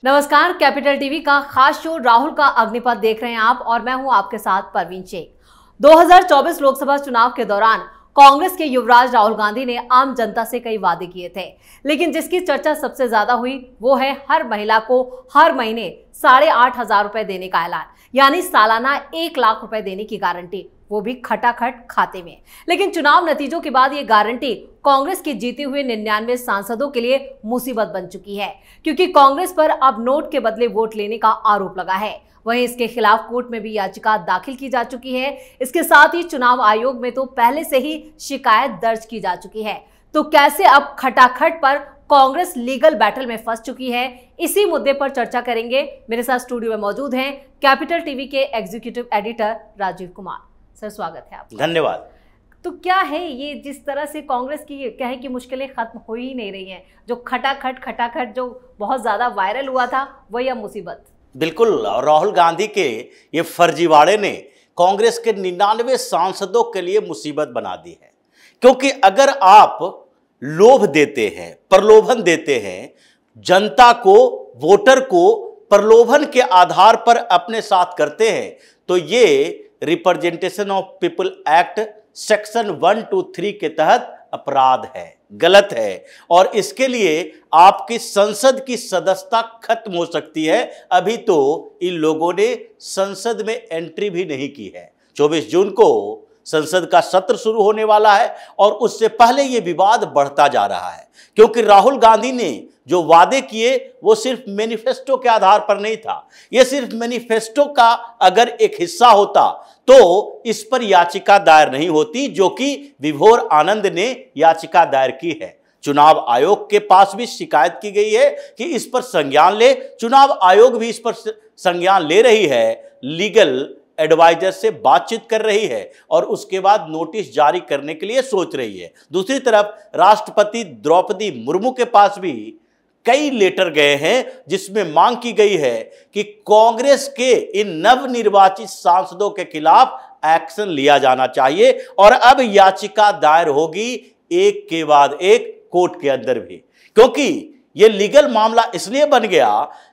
नमस्कार, capital TV का खास शो राहुल का अग्निपथ देख रहे हैं आप और मैं हूं आपके साथ परवीन शेख। 2024 लोकसभा चुनाव के दौरान कांग्रेस के युवराज राहुल गांधी ने आम जनता से कई वादे किए थे, लेकिन जिसकी चर्चा सबसे ज्यादा हुई वो है हर महिला को हर महीने 8,500 रुपए देने का ऐलान, यानी सालाना 1 लाख रुपए देने की गारंटी, वो भी खटाखट खाते में। लेकिन चुनाव नतीजों के बाद ये गारंटी कांग्रेस के जीते हुए 99 सांसदों के लिए मुसीबत बन चुकी है, क्योंकि कांग्रेस पर अब नोट के बदले वोट लेने का आरोप लगा है। वहीं इसके खिलाफ कोर्ट में भी याचिका दाखिल की जा चुकी है। इसके साथ ही चुनाव आयोग में तो पहले से ही शिकायत दर्ज की जा चुकी है। तो कैसे अब खटाखट पर कांग्रेस लीगल बैटल में फंस चुकी है, इसी मुद्दे पर चर्चा करेंगे। मेरे साथ स्टूडियो में मौजूद हैं कैपिटल टीवी के executive editor Rajiv Kumar. Sir, स्वागत है आपका। धन्यवाद। तो क्या है ये, जिस तरह से कांग्रेस की कहे कि मुश्किलें खत्म हो ही नहीं रही हैं, जो खटाखट जो बहुत ज्यादा वायरल हुआ था वही अब मुसीबत। बिल्कुल, राहुल गांधी के ये फर्जीवाड़े ने कांग्रेस के 99 सांसदों के लिए मुसीबत बना दी है। क्योंकि अगर आप लोभ देते हैं, प्रलोभन देते हैं, जनता को, वोटर को प्रलोभन के आधार पर अपने साथ करते हैं, तो ये representation of people act section 123 के तहत अपराध है, गलत है। और इसके लिए आपकी संसद की सदस्यता खत्म हो सकती है। अभी तो इन लोगों ने संसद में एंट्री भी नहीं की है। 24 जून को संसद का सत्र शुरू होने वाला है और उससे पहले ये विवाद बढ़ता जा रहा है, क्योंकि राहुल गांधी ने जो वादे किए वो सिर्फ मैनिफेस्टो के आधार पर नहीं था। ये सिर्फ मैनिफेस्टो का अगर एक हिस्सा होता तो इस पर याचिका दायर नहीं होती, जो कि विभोर आनंद ने याचिका दायर की है। चुनाव आयोग के पास भी शिकायत की गई है कि इस पर संज्ञान ले। चुनाव आयोग भी इस पर संज्ञान ले रही है, लीगल एडवाइजर से बातचीत कर रही है और उसके बाद नोटिस जारी करने के लिए सोच रही है। दूसरी तरफ राष्ट्रपति द्रौपदी मुर्मू के पास भी कई लेटर गए हैं जिसमें मांग की गई है कि कांग्रेस के इन नवनिर्वाचित सांसदों के खिलाफ एक्शन लिया जाना चाहिए। और अब याचिका दायर होगी एक के बाद एक कोर्ट के अंदर भी, क्योंकि यह लीगल मामला इसलिए बन गया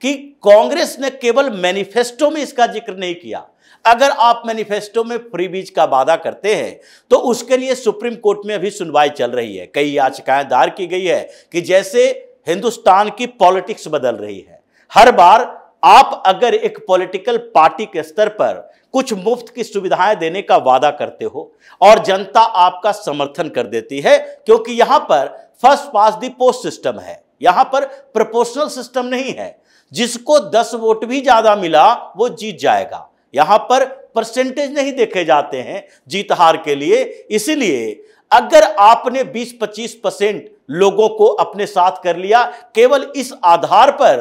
कि कांग्रेस ने केवल मैनिफेस्टो में इसका जिक्र नहीं किया। अगर आप मैनिफेस्टो में फ्री बीज का वादा करते हैं तो उसके लिए सुप्रीम कोर्ट में अभी सुनवाई चल रही है। कई याचिकाएं दायर की गई है कि जैसे हिंदुस्तान की पॉलिटिक्स बदल रही है, हर बार आप अगर एक पॉलिटिकल पार्टी के स्तर पर कुछ मुफ्त की सुविधाएं देने का वादा करते हो और जनता आपका समर्थन कर देती है, क्योंकि यहां पर first pass the post system है, यहां पर प्रोपोर्शनल सिस्टम नहीं है। जिसको 10 वोट भी ज्यादा मिला वो जीत जाएगा। यहां पर परसेंटेज नहीं देखे जाते हैं जीत हार के लिए। इसीलिए अगर आपने 20-25% लोगों को अपने साथ कर लिया केवल इस आधार पर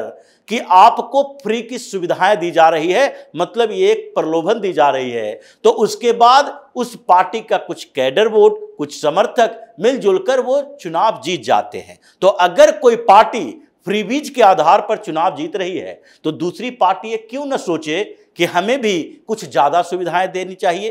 कि आपको फ्री की सुविधाएं दी जा रही है, मतलब ये एक प्रलोभन दी जा रही है, तो उसके बाद उस पार्टी का कुछ कैडर वोट, कुछ समर्थक मिलजुल कर वो चुनाव जीत जाते हैं। तो अगर कोई पार्टी फ्रीबीज के आधार पर चुनाव जीत रही है तो दूसरी पार्टी ये क्यों न सोचे कि हमें भी कुछ ज्यादा सुविधाएं देनी चाहिए,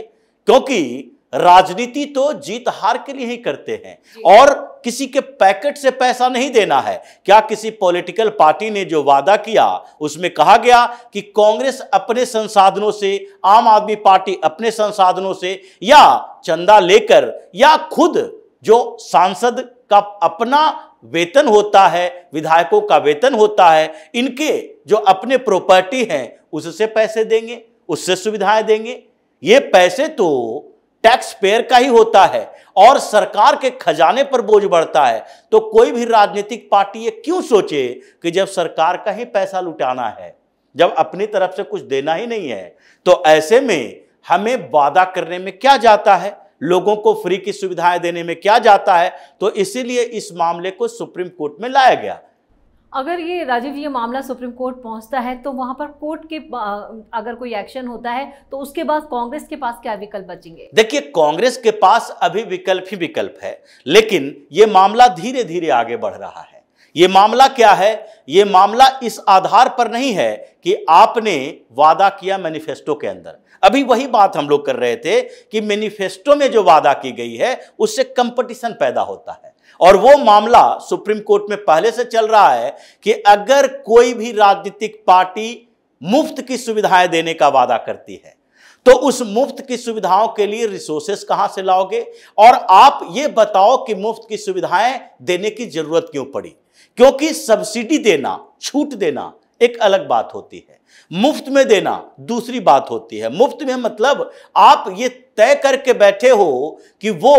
क्योंकि राजनीति तो जीत हार के लिए ही करते हैं और किसी के पैकेट से पैसा नहीं देना है। क्या किसी पॉलिटिकल पार्टी ने जो वादा किया उसमें कहा गया कि कांग्रेस अपने संसाधनों से, आम आदमी पार्टी अपने संसाधनों से या चंदा लेकर या खुद जो सांसद का अपना वेतन होता है, विधायकों का वेतन होता है, इनके जो अपने प्रॉपर्टी हैं उससे पैसे देंगे, उससे सुविधाएं देंगे। ये पैसे तो टैक्स पेयर का ही होता है और सरकार के खजाने पर बोझ बढ़ता है। तो कोई भी राजनीतिक पार्टी ये क्यों सोचे कि जब सरकार का ही पैसा लुटाना है, जब अपनी तरफ से कुछ देना ही नहीं है, तो ऐसे में हमें वादा करने में क्या जाता है, लोगों को फ्री की सुविधाएं देने में क्या जाता है। तो इसीलिए इस मामले को सुप्रीम कोर्ट में लाया गया। अगर ये राजीव, ये मामला सुप्रीम कोर्ट पहुंचता है तो वहां पर कोर्ट के अगर कोई एक्शन होता है तो उसके बाद कांग्रेस के पास क्या विकल्प बचेंगे? देखिए, कांग्रेस के पास अभी विकल्प ही विकल्प है, लेकिन ये मामला धीरे धीरे आगे बढ़ रहा है। ये मामला क्या है? ये मामला इस आधार पर नहीं है कि आपने वादा किया मैनिफेस्टो के अंदर। अभी वही बात हम लोग कर रहे थे कि मैनिफेस्टो में जो वादा की गई है उससे कंपटीशन पैदा होता है। और वो मामला सुप्रीम कोर्ट में पहले से चल रहा है कि अगर कोई भी राजनीतिक पार्टी मुफ्त की सुविधाएं देने का वादा करती है तो उस मुफ्त की सुविधाओं के लिए रिसोर्सेस कहां से लाओगे, और आप ये बताओ कि मुफ्त की सुविधाएं देने की जरूरत क्यों पड़ी। क्योंकि सब्सिडी देना, छूट देना एक अलग बात होती है, मुफ्त में देना दूसरी बात होती है। मुफ्त में मतलब आप ये तय करके बैठे हो कि वो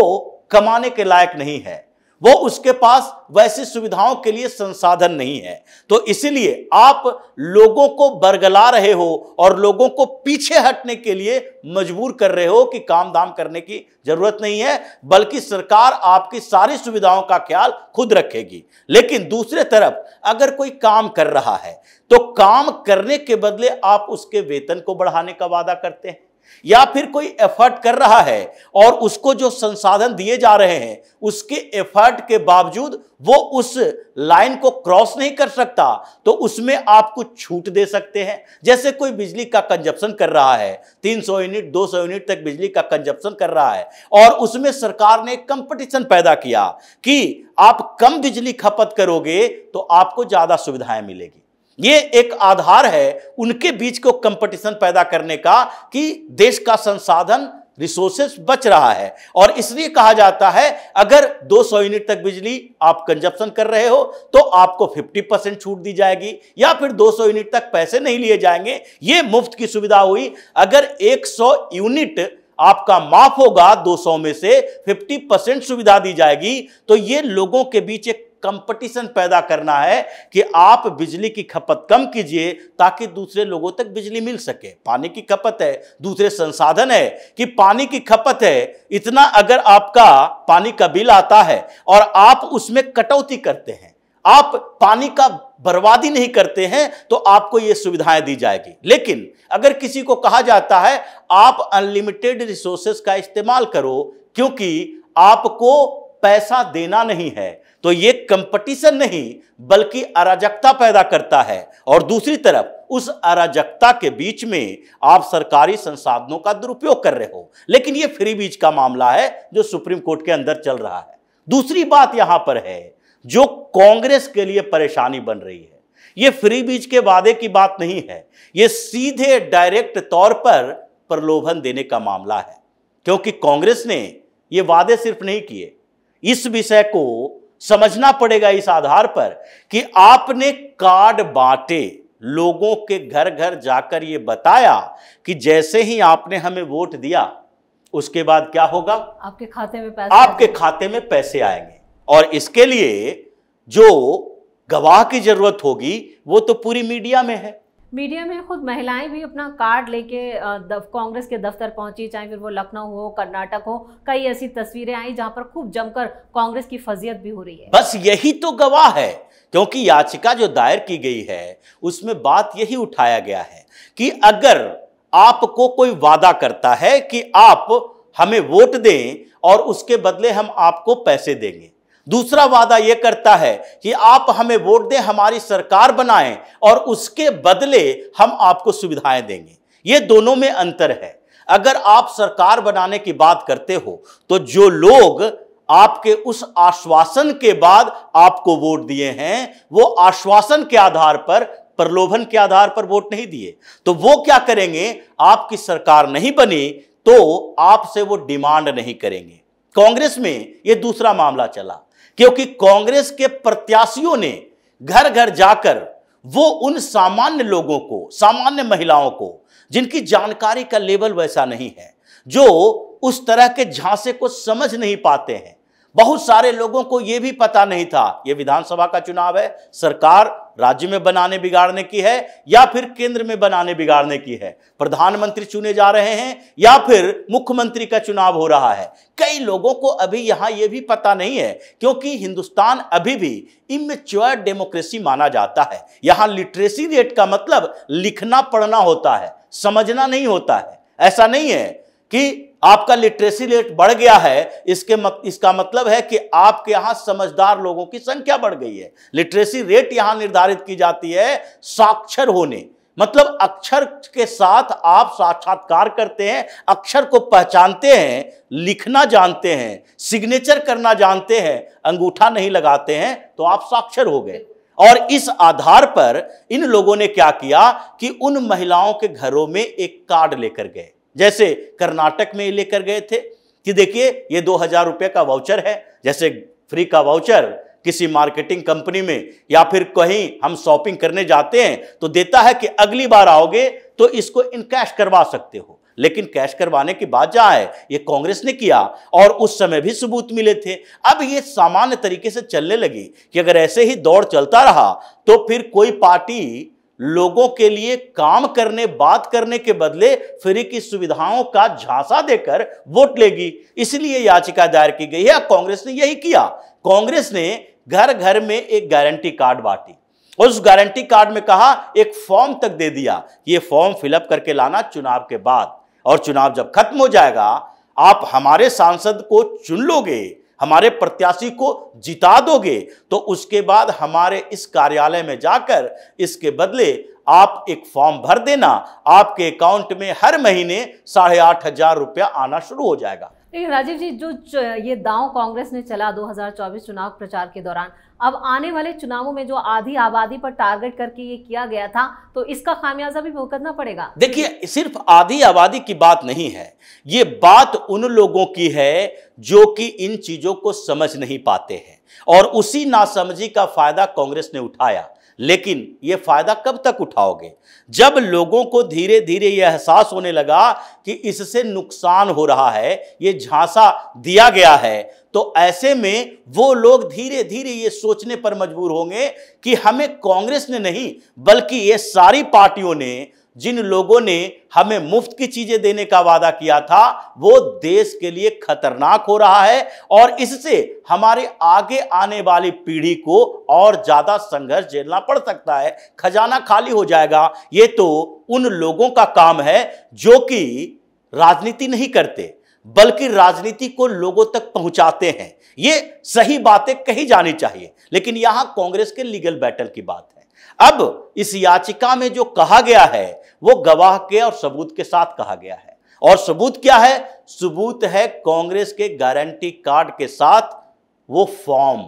कमाने के लायक नहीं है, वो उसके पास वैसी सुविधाओं के लिए संसाधन नहीं है, तो इसलिए आप लोगों को बरगला रहे हो और लोगों को पीछे हटने के लिए मजबूर कर रहे हो कि काम दाम करने की जरूरत नहीं है, बल्कि सरकार आपकी सारी सुविधाओं का ख्याल खुद रखेगी। लेकिन दूसरे तरफ अगर कोई काम कर रहा है तो काम करने के बदले आप उसके वेतन को बढ़ाने का वादा करते हैं, या फिर कोई एफर्ट कर रहा है और उसको जो संसाधन दिए जा रहे हैं उसके एफर्ट के बावजूद वो उस लाइन को क्रॉस नहीं कर सकता, तो उसमें आप कुछ छूट दे सकते हैं। जैसे कोई बिजली का कंजप्शन कर रहा है, 300 यूनिट 200 यूनिट तक बिजली का कंजप्शन कर रहा है, और उसमें सरकार ने कंपटीशन पैदा किया कि आप कम बिजली खपत करोगे तो आपको ज्यादा सुविधाएं मिलेगी। ये एक आधार है उनके बीच को कंपटीशन पैदा करने का कि देश का संसाधन रिसोर्सेस बच रहा है, और इसलिए कहा जाता है अगर 200 यूनिट तक बिजली आप कंजप्शन कर रहे हो तो आपको 50% छूट दी जाएगी, या फिर 200 यूनिट तक पैसे नहीं लिए जाएंगे। ये मुफ्त की सुविधा हुई। अगर 100 यूनिट आपका माफ होगा, 200 में से 50% सुविधा दी जाएगी, तो ये लोगों के बीच एक कंपटीशन पैदा करना है कि आप बिजली की खपत कम कीजिए ताकि दूसरे लोगों तक बिजली मिल सके। पानी की खपत है, दूसरे संसाधन है कि पानी की खपत है, इतना अगर आपका पानी का बिल आता है और आप उसमें कटौती करते हैं, आप पानी का बर्बादी नहीं करते हैं, तो आपको यह सुविधाएं दी जाएगी। लेकिन अगर किसी को कहा जाता है आप अनलिमिटेड रिसोर्सेस का इस्तेमाल करो क्योंकि आपको पैसा देना नहीं है, तो ये कंपटीशन नहीं बल्कि अराजकता पैदा करता है, और दूसरी तरफ उस अराजकता के बीच में आप सरकारी संसाधनों का दुरुपयोग कर रहे हो। लेकिन ये फ्री बीज का मामला है जो सुप्रीम कोर्ट के अंदर चल रहा है। दूसरी बात यहां पर है जो कांग्रेस के लिए परेशानी बन रही है, ये फ्री बीज के वादे की बात नहीं है, ये सीधे डायरेक्ट तौर पर प्रलोभन देने का मामला है। क्योंकि कांग्रेस ने ये वादे सिर्फ नहीं किए, इस विषय को समझना पड़ेगा इस आधार पर कि आपने कार्ड बांटे, लोगों के घर घर जाकर यह बताया कि जैसे ही आपने हमें वोट दिया उसके बाद क्या होगा, आपके खाते में पैसे आएंगे, और इसके लिए जो गवाह की जरूरत होगी वो तो पूरी मीडिया में है। मीडिया में खुद महिलाएं भी अपना कार्ड लेके कांग्रेस के दफ्तर पहुंची, चाहे फिर वो लखनऊ हो, कर्नाटक हो, कई ऐसी तस्वीरें आई जहां पर खूब जमकर कांग्रेस की फजीयत भी हो रही है। बस यही तो गवाह है, क्योंकि याचिका जो दायर की गई है उसमें बात यही उठाया गया है कि अगर आपको कोई वादा करता है कि आप हमें वोट दें और उसके बदले हम आपको पैसे देंगे, दूसरा वादा यह करता है कि आप हमें वोट दें, हमारी सरकार बनाएं और उसके बदले हम आपको सुविधाएं देंगे, ये दोनों में अंतर है। अगर आप सरकार बनाने की बात करते हो तो जो लोग आपके उस आश्वासन के बाद आपको वोट दिए हैं वो आश्वासन के आधार पर, प्रलोभन के आधार पर वोट नहीं दिए, तो वो क्या करेंगे, आपकी सरकार नहीं बनी तो आपसे वो डिमांड नहीं करेंगे। कांग्रेस में ये दूसरा मामला चला क्योंकि कांग्रेस के प्रत्याशियों ने घर घर जाकर वो उन सामान्य लोगों को, सामान्य महिलाओं को जिनकी जानकारी का लेवल वैसा नहीं है, जो उस तरह के झांसे को समझ नहीं पाते हैं, बहुत सारे लोगों को यह भी पता नहीं था ये विधानसभा का चुनाव है, सरकार राज्य में बनाने बिगाड़ने की है या फिर केंद्र में बनाने बिगाड़ने की है, प्रधानमंत्री चुने जा रहे हैं या फिर मुख्यमंत्री का चुनाव हो रहा है। कई लोगों को अभी यहां यह भी पता नहीं है क्योंकि हिंदुस्तान अभी भी इमेच्योर डेमोक्रेसी माना जाता है। यहां लिटरेसी रेट का मतलब लिखना पढ़ना होता है, समझना नहीं होता है। ऐसा नहीं है कि आपका लिटरेसी रेट बढ़ गया है इसका मतलब है कि आपके यहां समझदार लोगों की संख्या बढ़ गई है। लिटरेसी रेट यहां निर्धारित की जाती है साक्षर होने, मतलब अक्षर के साथ आप साक्षात्कार करते हैं, अक्षर को पहचानते हैं, लिखना जानते हैं, सिग्नेचर करना जानते हैं, अंगूठा नहीं लगाते हैं तो आप साक्षर हो गए। और इस आधार पर इन लोगों ने क्या किया कि उन महिलाओं के घरों में एक कार्ड लेकर गए, जैसे कर्नाटक में लेकर गए थे कि देखिए ये 2000 रुपये का वाउचर है, जैसे फ्री का वाउचर किसी मार्केटिंग कंपनी में या फिर कहीं हम शॉपिंग करने जाते हैं तो देता है कि अगली बार आओगे तो इसको इन कैश करवा सकते हो। लेकिन कैश करवाने की बात जहां है, ये कांग्रेस ने किया और उस समय भी सबूत मिले थे। अब ये सामान्य तरीके से चलने लगी कि अगर ऐसे ही दौड़ चलता रहा तो फिर कोई पार्टी लोगों के लिए काम करने, बात करने के बदले फ्री की सुविधाओं का झांसा देकर वोट लेगी। इसलिए याचिका दायर की गई है। कांग्रेस ने यही किया। कांग्रेस ने घर घर में एक गारंटी कार्ड बांटी और उस गारंटी कार्ड में कहा, एक फॉर्म तक दे दिया, ये फॉर्म फिलअप करके लाना चुनाव के बाद, और चुनाव जब खत्म हो जाएगा आप हमारे सांसद को चुन लोगे, हमारे प्रत्याशी को जिता दोगे, तो उसके बाद हमारे इस कार्यालय में जाकर इसके बदले आप एक फॉर्म भर देना, आपके अकाउंट में हर महीने 8,500 रुपया आना शुरू हो जाएगा। लेकिन राजीव जी, जो ये दांव कांग्रेस ने चला 2024 चुनाव प्रचार के दौरान, अब आने वाले चुनावों में जो आधी आबादी पर टारगेट करके ये किया गया था, तो इसका खामियाजा भी भुगतना पड़ेगा। देखिए, सिर्फ आधी आबादी की बात नहीं है, ये बात उन लोगों की है जो कि इन चीजों को समझ नहीं पाते हैं और उसी नासमझी का फायदा कांग्रेस ने उठाया। लेकिन ये फायदा कब तक उठाओगे? जब लोगों को धीरे धीरे यह एहसास होने लगा कि इससे नुकसान हो रहा है, ये झांसा दिया गया है, तो ऐसे में वो लोग धीरे धीरे ये सोचने पर मजबूर होंगे कि हमें कांग्रेस ने नहीं बल्कि ये सारी पार्टियों ने, जिन लोगों ने हमें मुफ्त की चीजें देने का वादा किया था, वो देश के लिए खतरनाक हो रहा है और इससे हमारे आगे आने वाली पीढ़ी को और ज्यादा संघर्ष झेलना पड़ सकता है, खजाना खाली हो जाएगा। ये तो उन लोगों का काम है जो कि राजनीति नहीं करते बल्कि राजनीति को लोगों तक पहुंचाते हैं। ये सही बातें कही जानी चाहिए, लेकिन यहां कांग्रेस के लीगल बैटल की बात है। अब इस याचिका में जो कहा गया है वो गवाह के और सबूत के साथ कहा गया है, और सबूत क्या है? सबूत है कांग्रेस के गारंटी कार्ड के साथ वो फॉर्म,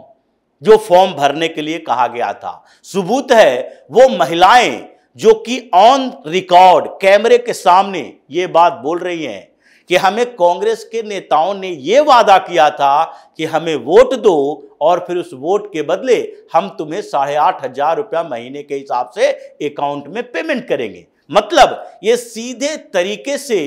जो फॉर्म भरने के लिए कहा गया था। सबूत है वो महिलाएं जो कि ऑन रिकॉर्ड कैमरे के सामने ये बात बोल रही हैं कि हमें कांग्रेस के नेताओं ने यह वादा किया था कि हमें वोट दो और फिर उस वोट के बदले हम तुम्हें 8,500 रुपया महीने के हिसाब से अकाउंट में पेमेंट करेंगे। मतलब ये सीधे तरीके से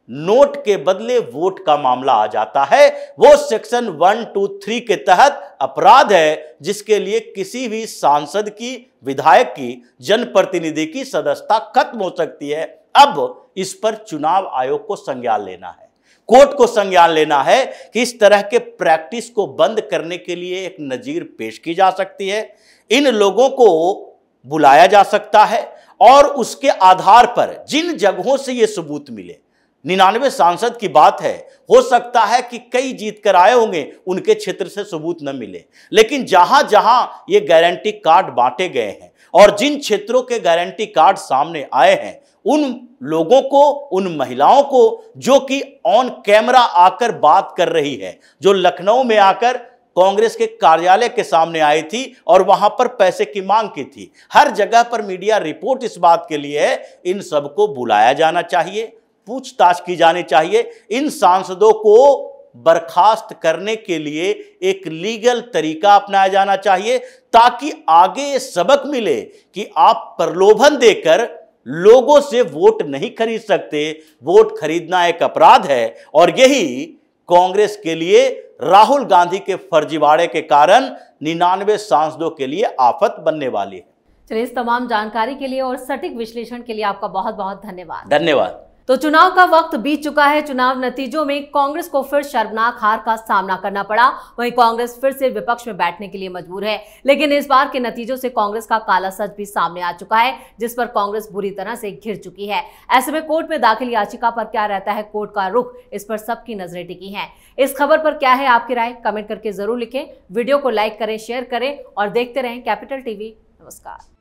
नोट के बदले वोट का मामला आ जाता है। वो सेक्शन 123 के तहत अपराध है जिसके लिए किसी भी सांसद की, विधायक की, जनप्रतिनिधि की सदस्यता खत्म हो सकती है। अब इस पर चुनाव आयोग को संज्ञान लेना है, कोर्ट को संज्ञान लेना है कि इस तरह के प्रैक्टिस को बंद करने के लिए एक नजीर पेश की जा सकती है, इन लोगों को बुलाया जा सकता है और उसके आधार पर जिन जगहों से ये सबूत मिले, 99 सांसद की बात है, हो सकता है कि कई जीत कर आए होंगे, उनके क्षेत्र से सबूत न मिले, लेकिन जहां जहां ये गारंटी कार्ड बांटे गए हैं और जिन क्षेत्रों के गारंटी कार्ड सामने आए हैं, उन लोगों को, उन महिलाओं को जो कि ऑन कैमरा आकर बात कर रही है, जो लखनऊ में आकर कांग्रेस के कार्यालय के सामने आई थी और वहां पर पैसे की मांग की थी, हर जगह पर मीडिया रिपोर्ट इस बात के लिए है, इन सबको बुलाया जाना चाहिए, पूछताछ की जानी चाहिए। इन सांसदों को बर्खास्त करने के लिए एक लीगल तरीका अपनाया जाना चाहिए ताकि आगे सबक मिले कि आप प्रलोभन देकर लोगों से वोट नहीं खरीद सकते, वोट खरीदना एक अपराध है। और यही कांग्रेस के लिए राहुल गांधी के फर्जीवाड़े के कारण 99 सांसदों के लिए आफत बनने वाली है। चलिए, इस तमाम जानकारी के लिए और सटीक विश्लेषण के लिए आपका बहुत बहुत धन्यवाद। धन्यवाद। तो चुनाव का वक्त बीत चुका है। चुनाव नतीजों में कांग्रेस को फिर शर्मनाक हार का सामना करना पड़ा। वहीं कांग्रेस फिर से विपक्ष में बैठने के लिए मजबूर है, लेकिन इस बार के नतीजों से कांग्रेस का काला सच भी सामने आ चुका है, जिस पर कांग्रेस बुरी तरह से घिर चुकी है। ऐसे में कोर्ट में दाखिल याचिका पर क्या रहता है कोर्ट का रुख, इस पर सबकी नजरें टिकी हैं। इस खबर पर क्या है आपकी राय, कमेंट करके जरूर लिखें। वीडियो को लाइक करें, शेयर करें और देखते रहें कैपिटल टीवी। नमस्कार।